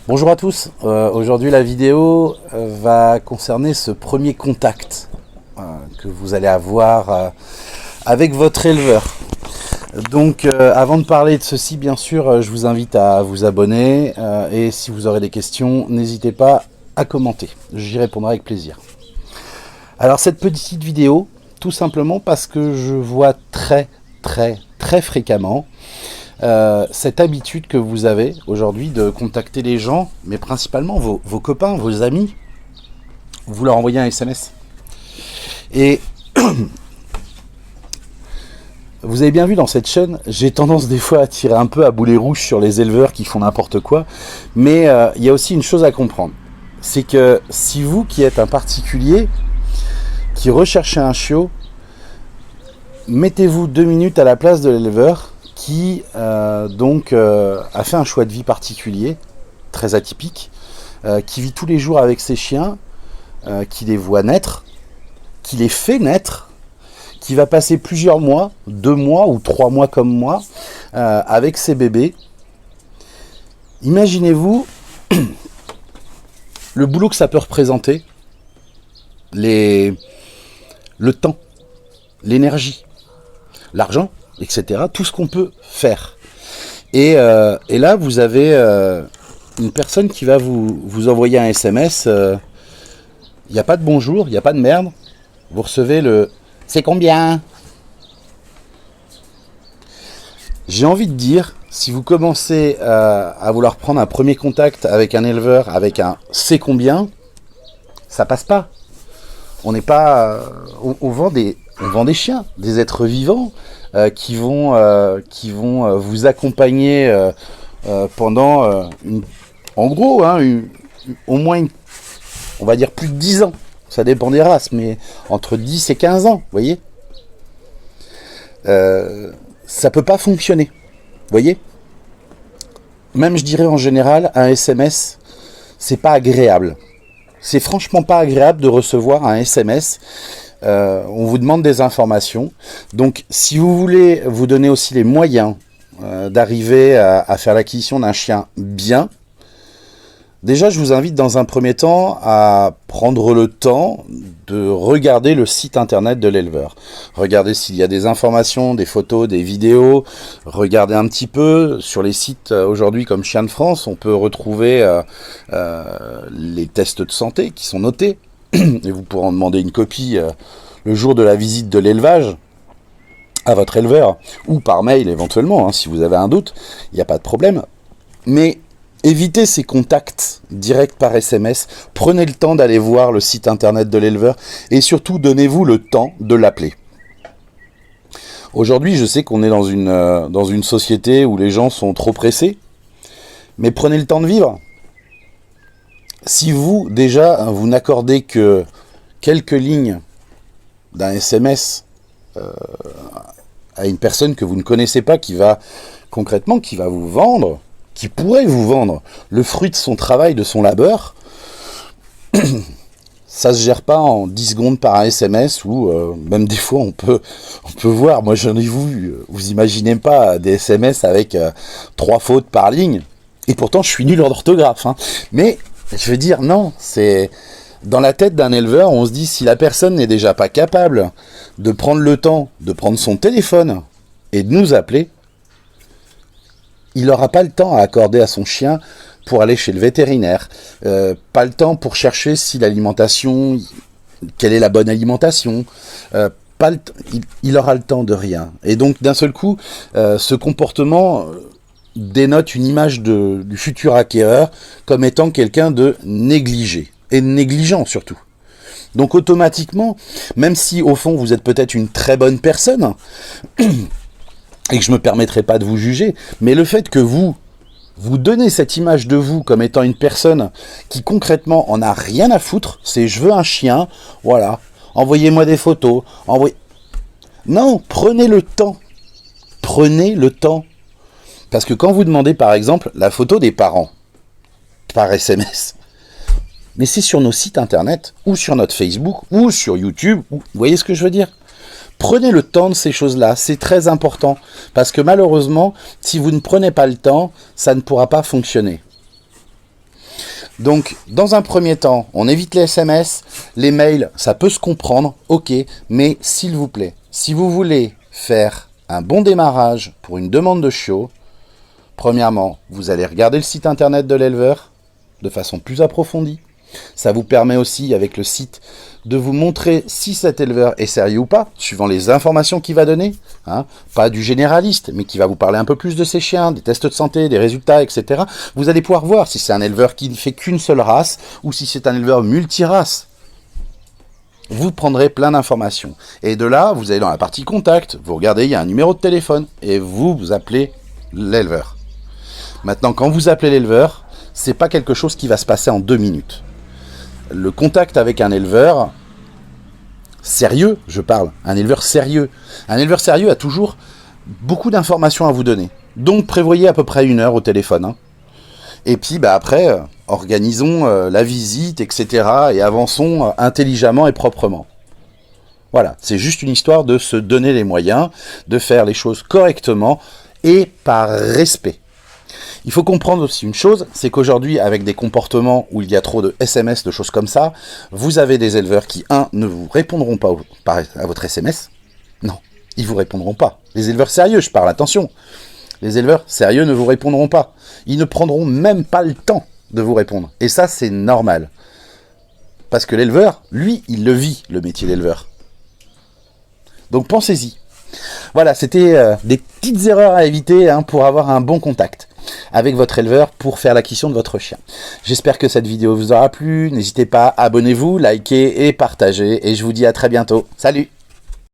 Bonjour à tous, aujourd'hui la vidéo va concerner ce premier contact que vous allez avoir avec votre éleveur. Donc avant de parler de ceci, bien sûr, je vous invite à vous abonner et si vous aurez des questions, n'hésitez pas à commenter, j'y répondrai avec plaisir. Alors cette petite vidéo, tout simplement parce que je vois très fréquemment cette habitude que vous avez aujourd'hui de contacter les gens, mais principalement vos copains, vos amis, vous leur envoyez un SMS. Et vous avez bien vu dans cette chaîne, j'ai tendance des fois à tirer un peu à boulet rouge sur les éleveurs qui font n'importe quoi, mais il y a aussi une chose à comprendre, c'est que si vous qui êtes un particulier, qui recherchez un chiot, mettez-vous 2 minutes à la place de l'éleveur qui a fait un choix de vie particulier, très atypique, qui vit tous les jours avec ses chiens, qui les voit naître, qui les fait naître, qui va passer plusieurs mois, 2 mois ou 3 mois comme moi, avec ses bébés. Imaginez-vous le boulot que ça peut représenter, le temps, l'énergie, l'argent, etc. Tout ce qu'on peut faire. Et là, vous avez une personne qui va vous envoyer un SMS. Il n'y a pas de bonjour, il n'y a pas de merde. Vous recevez le « c'est combien ?» J'ai envie de dire, si vous commencez à vouloir prendre un premier contact avec un éleveur, avec un « c'est combien ?» ça passe pas. On n'est pas... on vend des chiens, des êtres vivants qui vont vous accompagner pendant, en gros, au moins, on va dire plus de 10 ans. Ça dépend des races, mais entre 10 et 15 ans, vous voyez. Ça peut pas fonctionner, vous voyez. Même, je dirais en général, un SMS, c'est pas agréable. C'est franchement pas agréable de recevoir un SMS. On vous demande des informations. Donc, si vous voulez vous donner aussi les moyens d'arriver à faire l'acquisition d'un chien bien, déjà, je vous invite dans un premier temps à prendre le temps de regarder le site internet de l'éleveur. Regardez s'il y a des informations, des photos, des vidéos. Regardez un petit peu sur les sites aujourd'hui comme Chien de France. On peut retrouver les tests de santé qui sont notés. Et vous pourrez en demander une copie le jour de la visite de l'élevage à votre éleveur, ou par mail éventuellement, si vous avez un doute, il n'y a pas de problème. Mais évitez ces contacts directs par SMS, prenez le temps d'aller voir le site internet de l'éleveur, et surtout donnez-vous le temps de l'appeler. Aujourd'hui, je sais qu'on est dans une société où les gens sont trop pressés, mais prenez le temps de vivre. Si vous, déjà, vous n'accordez que quelques lignes d'un SMS à une personne que vous ne connaissez pas, qui va vous vendre, qui pourrait vous vendre le fruit de son travail, de son labeur, ça se gère pas en 10 secondes par un SMS, ou même des fois on peut voir, moi j'en ai vu, vous imaginez pas des SMS avec 3 fautes par ligne, et pourtant je suis nul en orthographe, mais je veux dire, non, c'est dans la tête d'un éleveur, on se dit, si la personne n'est déjà pas capable de prendre le temps de prendre son téléphone et de nous appeler, il n'aura pas le temps à accorder à son chien pour aller chez le vétérinaire, pas le temps pour chercher si l'alimentation, quelle est la bonne alimentation, il aura le temps de rien. Et donc d'un seul coup, ce comportement dénote une image du futur acquéreur comme étant quelqu'un de négligé, et négligent surtout. Donc automatiquement, même si au fond vous êtes peut-être une très bonne personne, et que je ne me permettrai pas de vous juger, mais le fait que vous donnez cette image de vous comme étant une personne qui concrètement en a rien à foutre, c'est je veux un chien, voilà, envoyez-moi des photos, non, prenez le temps. Prenez le temps. Parce que quand vous demandez par exemple la photo des parents, par SMS, mais c'est sur nos sites internet, ou sur notre Facebook, ou sur YouTube, vous voyez ce que je veux dire ? Prenez le temps de ces choses-là, c'est très important, parce que malheureusement, si vous ne prenez pas le temps, ça ne pourra pas fonctionner. Donc, dans un premier temps, on évite les SMS, les mails, ça peut se comprendre, ok, mais s'il vous plaît, si vous voulez faire un bon démarrage pour une demande de chiot, premièrement, vous allez regarder le site internet de l'éleveur de façon plus approfondie. Ça vous permet aussi, avec le site, de vous montrer si cet éleveur est sérieux ou pas, suivant les informations qu'il va donner. Hein, pas du généraliste, mais qui va vous parler un peu plus de ses chiens, des tests de santé, des résultats, etc. Vous allez pouvoir voir si c'est un éleveur qui ne fait qu'une seule race, ou si c'est un éleveur multirace. Vous prendrez plein d'informations. Et de là, vous allez dans la partie contact, vous regardez, il y a un numéro de téléphone, et vous appelez l'éleveur. Maintenant, quand vous appelez l'éleveur, c'est pas quelque chose qui va se passer en 2 minutes. Le contact avec un éleveur sérieux, je parle, un éleveur sérieux. Un éleveur sérieux a toujours beaucoup d'informations à vous donner. Donc prévoyez à peu près 1 heure au téléphone. Hein. Et puis après, organisons la visite, etc. et avançons intelligemment et proprement. Voilà, c'est juste une histoire de se donner les moyens, de faire les choses correctement et par respect. Il faut comprendre aussi une chose, c'est qu'aujourd'hui, avec des comportements où il y a trop de SMS, de choses comme ça, vous avez des éleveurs qui, ne vous répondront pas à votre SMS. Non, ils vous répondront pas. Les éleveurs sérieux, je parle, attention. Les éleveurs sérieux ne vous répondront pas. Ils ne prendront même pas le temps de vous répondre. Et ça, c'est normal. Parce que l'éleveur, lui, il le vit, le métier d'éleveur. Donc pensez-y. Voilà, c'était des petites erreurs à éviter pour avoir un bon contact avec votre éleveur pour faire l'acquisition de votre chien. J'espère que cette vidéo vous aura plu. N'hésitez pas, abonnez-vous, likez et partagez. Et je vous dis à très bientôt. Salut!